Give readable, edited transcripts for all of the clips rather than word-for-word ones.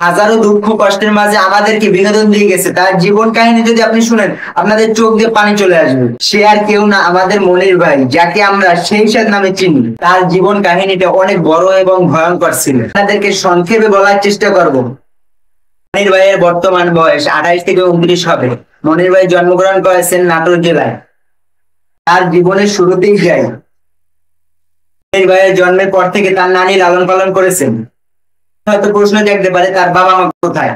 হাজারো দুঃখ কষ্টের মাঝে আমাদেরকে বিনোদন দিয়ে গেছে। তার জীবন কাহিনী যদি আপনি শুনেন, আপনাদের চোখ দিয়ে পানি চলে আসবে। সে আর কেউ না, আমাদের মনির ভাই, যাকে আমরা সেই সাথ নামে চিনি। তার জীবন কাহিনীটা অনেক বড় এবং ভয়ঙ্কর ছিল। আপনাদেরকে সংক্ষেপে বলার চেষ্টা করব। মনির ভাইয়ের বর্তমান বয়স 28 থেকে 29 হবে। মনির ভাই জন্মগ্রহণ করেছেন নাটোর জেলায়। তার জীবনের শুরুতেই যাই, মনির ভাইয়ের জন্মের পর থেকে তার নানি লালন পালন করেছেন। হয়তো প্রশ্ন জাগতে পারে, তার বাবা মা কোথায়?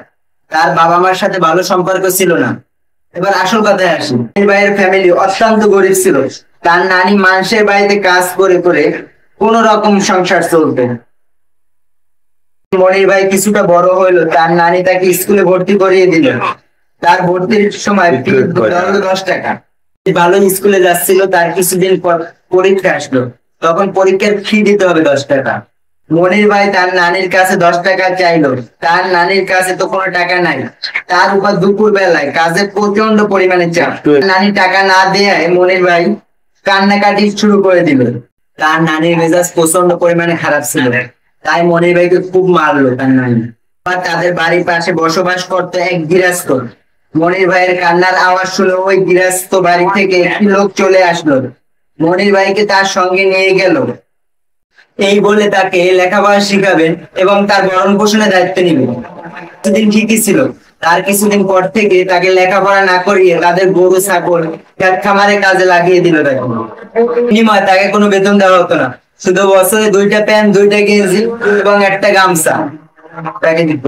তার বাবা মার সাথে ভালো সম্পর্ক ছিল না। এবার আসল কথায় আসি, মনির ভাইয়ের ফ্যামিলি অত্যন্ত গরিব ছিল। তার নানি মানুষের বাড়িতে কাজ করে করে কোন রকম সংসার চলতে। মনির ভাই কিছুটা বড় হইলো, তার নানি তাকে স্কুলে ভর্তি করিয়ে দিল। তার ভর্তির সময় ফি 10 টাকা। ভালো স্কুলে যাচ্ছিল, তার কিছুদিন পর পরীক্ষা আসলো। তখন পরীক্ষার ফি দিতে হবে 10 টাকা। মনির ভাই তার নানির কাছে 10 টাকা চাইলো। তার নানির কাছে তো কোনো টাকা নাই। তার উপর দুপুর বেলায় কাজে প্রচন্ড পরিমাণে চাপ। নানি টাকা না দেয় মনির ভাই কান্নাকাটি শুরু করে দিল। তার নানির মেজাজ প্রচন্ড পরিমাণে খারাপ ছিল, তাই মনির ভাইকে খুব মারলো তার নানি। আর তাদের বাড়ির পাশে বসবাস করতো এক গৃহস্থ। মনির ভাইয়ের কান্নার আওয়াজ শুনে ওই গৃহস্থ বাড়ি থেকে একটি লোক চলে আসলো। মনির ভাইকে তার সঙ্গে নিয়ে গেল, এই বলে তাকে লেখাপড়া শিখাবেন এবং তার ভরণ পোষণের দায়িত্ব নিবেন। কিছুদিন ঠিকই ছিল, তার কিছুদিন পর থেকে তাকে লেখাপড়া না করিয়ে তাদের গরু ছাগল খেত খামারে কাজে লাগিয়ে দিল। তাকে বিনিময়ে তাকে কোনো বেতন দেওয়া হতো না, শুধু বছরে 2টা প্যান্ট, 2টা গেঞ্জি এবং একটা গামছা তাকে দিত।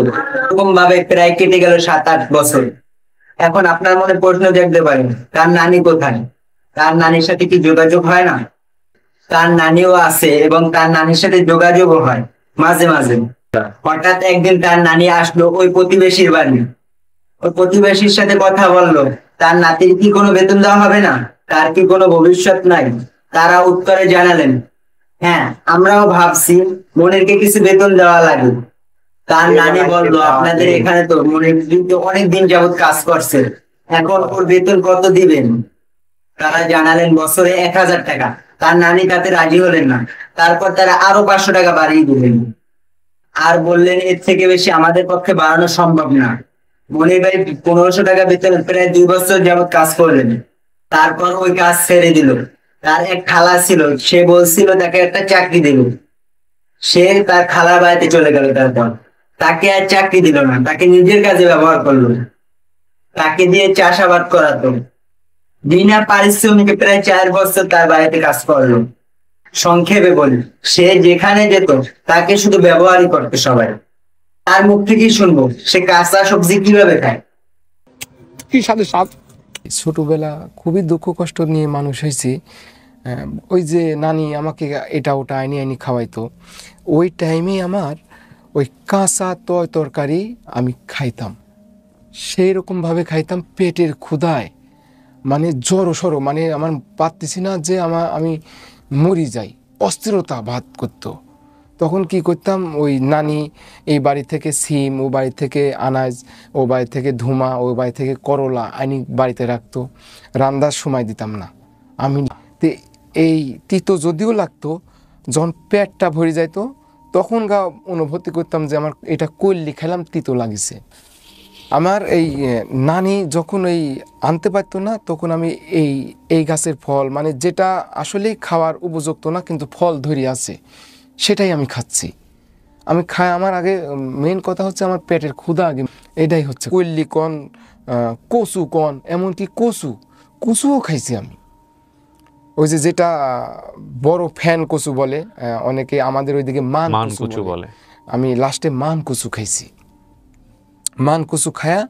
এরকম ভাবে প্রায় কেটে গেল 7-8 বছর। এখন আপনার মনে প্রশ্ন জাগতে পারে, তার নানি কোথায়? তার নানির সাথে কি যোগাযোগ হয় না? তার নানিও আছে এবং তার নানির সাথে যোগাযোগও হয় মাঝে মাঝে। হঠাৎ একদিন তার নানি আসলো ওই প্রতিবেশীর বাড়ি। ওই প্রতিবেশীর সাথে কথা বললো, তার নাতির কি কোনো বেতন দেওয়া হবে না? তার কি কোনো ভবিষ্যৎ নাই? তারা উত্তরে জানালেন, হ্যাঁ, আমরাও ভাবছি মনিরকে কিছু বেতন দেওয়া লাগে। তার নানি বললো, আপনাদের এখানে তো মনির অনেক দিন যাবত কাজ করছে, এখন ওর বেতন কত দিবেন? তারা জানালেন বছরে 1000 টাকা। তার নানি তাতে রাজি হলেন না। তারপর তারা আরো 500 টাকা বাড়িয়ে দিলেন আর বললেন, এর থেকে বেশি আমাদের পক্ষে বাড়ানো সম্ভব না। মনির ভাই 1500 টাকা বেতন প্রায় 2 বছর যাবত কাজ করলেন। তারপর ওই কাজ ছেড়ে দিল। তার এক খালা ছিল, সে বলছিল তাকে একটা চাকরি দিল। সে তার খালার বাড়িতে চলে গেল। তারপর তাকে আর চাকরি দিল না, তাকে নিজের কাজে ব্যবহার করলো। তাকে দিয়ে চাষাবাদ করাতো। বিনা পারিশ্রমিকে প্রায় 4 বছর তার বাড়িতে কাজ করলো। সংক্ষেপে বলি, সে যেখানে যেত তাকে শুধু ব্যবহারই করতো সবাই। তার মুখ থেকেই শুনবো সে কাঁচা সবজি কিভাবে খায়। কি সাথে সাথ ছোটবেলা খুবই দুঃখ কষ্ট নিয়ে মানুষ হয়েছি। ওই যে নানি আমাকে এটা ওটা আইনি আইনি খাওয়াইতো, ওই টাইমে আমার ওই কাঁচা তরকারি আমি খাইতাম। সেই রকমভাবে খাইতাম পেটের ক্ষুধায়, মানে জড়ো সড়ো, মানে আমার পারতেছি না যে আমি মরি যাই, অস্থিরতা ভাত করতো। তখন কি করতাম, ওই নানি এই বাড়ি থেকে সিম, ও বাড়ি থেকে আনাজ, ও বাড়ি থেকে ধুমা, ও বাড়ি থেকে করলা আনি বাড়িতে রাখতো। রান্নার সময় দিতাম না আমি। তো এই তিতো যদিও লাগতো, যখন পেটটা ভরে যাইতো তখন অনুভূতি করতাম যে আমার এটা করলি খেলাম তিতো লাগিছে। আমার এই নানি যখন এই আনতে পারতো না, তখন আমি এই গাছের ফল, মানে যেটা আসলেই খাওয়ার উপযুক্ত না কিন্তু ফল ধরে আছে, সেটাই আমি খাচ্ছি। আমি খাই, আমার আগে মেন কথা হচ্ছে আমার পেটের ক্ষুধা আগে, এটাই হচ্ছে। কল্লি কন, কচু কন, এমনকি কচুও খাইছি আমি। ওই যেটা বড় ফ্যান কচু বলে অনেকে, আমাদের ওইদিকে মান কচু বলে। আমি লাস্টে মান কচু খাইছি। মান কচু খায়া,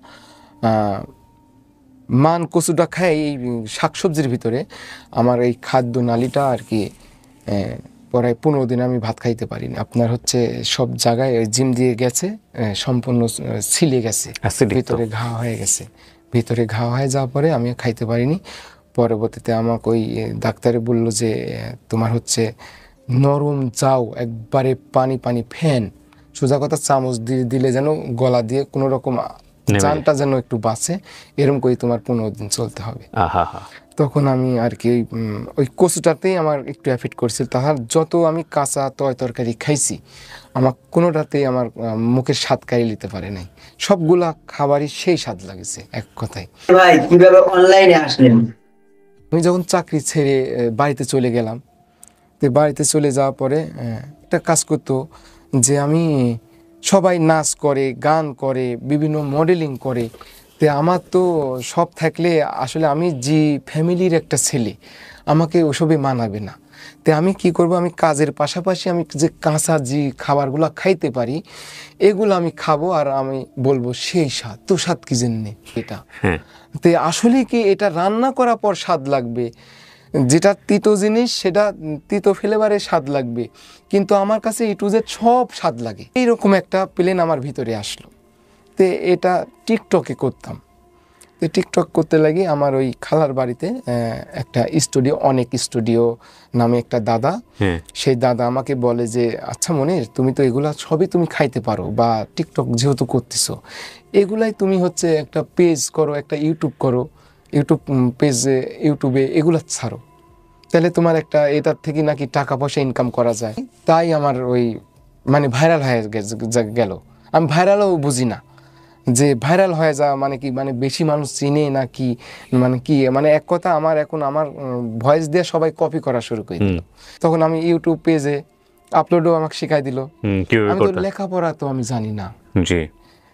মান কচুটা খায় এই শাকসবজির ভিতরে আমার এই খাদ্য নালীটা আর কি প্রায় 15 দিন আমি ভাত খাইতে পারিনি। আপনার হচ্ছে সব জায়গায় জিম দিয়ে গেছে, সম্পূর্ণ ছিলে গেছে, ভিতরে ঘা হয়ে গেছে। ভিতরে ঘা হয়ে যাওয়ার পরে আমি খাইতে পারিনি। পরবর্তীতে আমাকে ওই ডাক্তারে বললো যে তোমার হচ্ছে নরম যাও, একবারে পানি পানি ফ্যান, সোজা কথা চামচ দিয়ে দিলে যেন গলা দিয়ে কোনো রকম জানটা যেন একটু বাঁচে, এরকম করে তোমার 15 দিন চলতে হবে। তখন আমি আর কি ওই কচুটাতেই আমার একটু এফেক্ট করছিল। তাহার যত আমি কাঁচা তরকারি খাইছি, আমার কোনোটাতেই আমার মুখের স্বাদ কাড়িয়ে নিতে পারে নাই। সবগুলা খাবারই সেই স্বাদ লাগেছে এক কথায়। ভাই কিভাবে অনলাইনে আসলেন? আমি যখন চাকরি ছেড়ে বাড়িতে চলে গেলাম, তো বাড়িতে চলে যাওয়ার পরে একটা কাজ করতো যে আমি সবাই নাচ করে, গান করে, বিভিন্ন মডেলিং করে, তো আমার তো সব থাকলে আসলে আমি যে ফ্যামিলির একটা ছেলে, আমাকে ওসবে মানাবে না। তো আমি কি করব, আমি কাজের পাশাপাশি আমি যে কাঁচা যে খাবারগুলো খাইতে পারি এগুলো আমি খাবো, আর আমি বলবো সেই স্বাদ, তো স্বাদ কি জন্যে এটা। তো আসলে কি এটা রান্না করার পর স্বাদ লাগবে, যেটা তিতো জিনিস সেটা তিতো ফ্লেভারে স্বাদ লাগবে, কিন্তু আমার কাছে এ টু জেড সব স্বাদ লাগে। এইরকম একটা প্লেন আমার ভিতরে আসলো। তো এটা টিকটকে করতাম। তো টিকটক করতে লাগি আমার ওই খালার বাড়িতে একটা স্টুডিও, অনেক স্টুডিও নামে একটা দাদা, সেই দাদা আমাকে বলে যে আচ্ছা মনির, তুমি তো এগুলা সবই তুমি খাইতে পারো, বা টিকটক যেহেতু করতেছো এগুলাই তুমি হচ্ছে একটা পেজ করো, একটা ইউটিউব করো, ইউটিউব পেজে ইউটিউবে এগুলা ছাড়ো, তাহলে তোমার একটা এটার থেকে নাকি টাকা পয়সা ইনকাম করা যায়। তাই আমার ওই মানে ভাইরাল হয়ে গেল। আমি ভাইরালও বুঝি না যে ভাইরাল হয়ে যাওয়া মানে কি, মানে বেশি মানুষ চিনে না কি, মানে কি, মানে এক কথা আমার এখন আমার ভয়েস দিয়ে সবাই কপি করা শুরু করে দিল। তখন আমি ইউটিউব পেজে আপলোডও আমাকে শিখাই দিল। আমি তো লেখাপড়া তো আমি জানি না,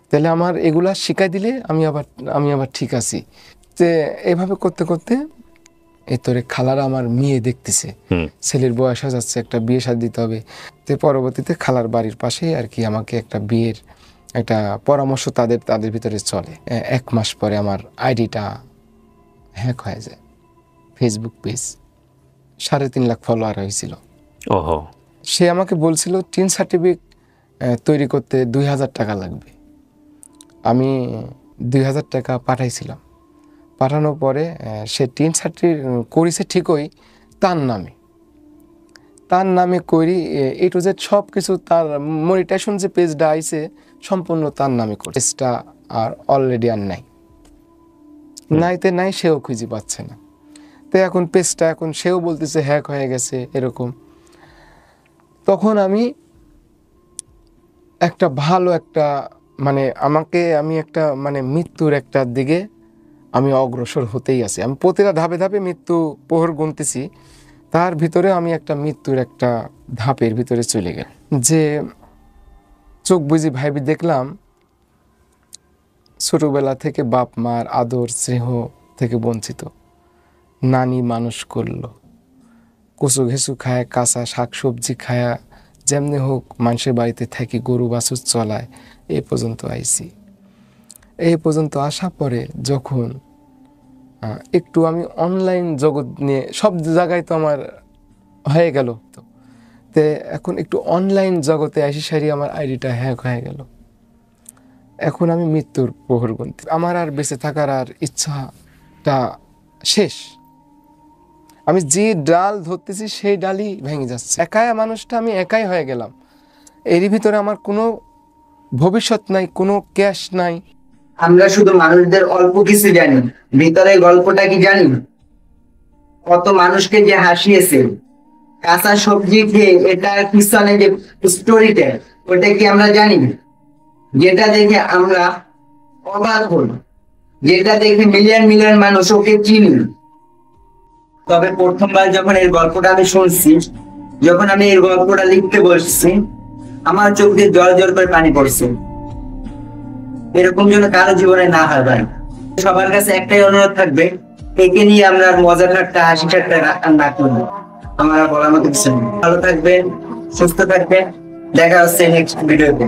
তাহলে আমার এগুলা শিখাই দিলে আমি আবার ঠিক আছি। যে এভাবে করতে করতে এতরে খালারা আমার মেয়ে দেখতেছে, ছেলের বয়স হয়ে যাচ্ছে, একটা বিয়ে শাদী দিতে হবে। তো পরবর্তীতে খালার বাড়ির পাশে আর কি আমাকে একটা বিয়ের একটা পরামর্শ তাদের ভিতরে চলে। 1 মাস পরে আমার আইডিটা হ্যাক হয়ে যায়। ফেসবুক পেজ 3.5 লাখ ফলোয়ার হয়েছিল। সে আমাকে বলছিল টিন সার্টিফিকেট তৈরি করতে 2000 টাকা লাগবে। আমি 2000 টাকা পাঠাইছিলাম। পাঠানোর পরে সে টিন সার্টিফিকেট করেছে ঠিকই তার নামে করি, এ টু জেড সব কিছু, তার মনিটাইজেশন যে পেজটা আইছে সম্পূর্ণ তার নামে করে। পেজটা আর অলরেডি আর নাই, সেও খুঁজে পাচ্ছে না। তো এখন পেজটা এখন সেও বলতেছে হ্যাক হয়ে গেছে এরকম। তখন আমি একটা ভালো একটা মানে আমি একটা মানে মৃত্যুর একটা দিকে আমি অগ্রসর হতেই আছি। আমি প্রতিটা ধাপে ধাপে মৃত্যু প্রহর গুনতেছি, তার ভিতরে আমি একটা মৃত্যুর একটা ধাপের ভিতরে চলে গেল। যে চোখ বুঝি ভাইবি দেখলাম ছোটবেলা থেকে বাপ মার আদর স্নেহ থেকে বঞ্চিত, নানি মানুষ করলো, কচু ঘেঁচু খায়, কাঁচা শাক সবজি খায়া, যেমনি হোক মানুষের বাড়িতে থাকি, গরু বাছুর চলায়, এই পর্যন্ত আইছি। এই পর্যন্ত আসা পরে যখন একটু আমি অনলাইন জগৎ নিয়ে সব জায়গায় তো আমার হয়ে গেল, তো এখন একটু অনলাইন জগতে আসি সারি আমার আইডিটা হ্যাক হয়ে গেল। এখন আমি মৃত্যুর প্রহর গুনতে, আমার আর বেঁচে থাকার আর ইচ্ছাটা শেষ। আমি যে ডাল ধরতেছি সেই ডালই ভেঙে যাচ্ছে। একাই মানুষটা, আমি একাই হয়ে গেলাম। এরই ভিতরে আমার কোনো ভবিষ্যৎ নাই, কোনো ক্যাশ নাই। আমরা শুধু মানুষদের অল্প কিছু জানি, ভিতরে গল্পটা কি জানি? কত মানুষকে যে হাসিয়েছে, কাঁচা সবজি খেয়ে, এটা পিছনে যে স্টোরিটা, ওটা কি আমরা জানি? যেটা দেখে আমরা অবাক হই, যেটা দেখে মিলিয়ন মিলিয়ন মানুষ ওকে চিনি। তবে প্রথমবার যখন এই গল্পটা আমি শুনছি, যখন আমি এই গল্পটা লিখতে বসছি, আমার চোখ দিয়ে জল জল করে পানি পড়ছে। এরকম যেন কারো জীবনে না হয় ভাই। সবার কাছে একটাই অনুরোধ থাকবে, একে নিয়ে আমরা মজা ঠাট্টা হাসি ঠাট্টা না করবো। আমার বলার মতো কিছু নেই। ভালো থাকবেন, সুস্থ থাকবেন, দেখা হচ্ছে নেক্সট ভিডিওতে।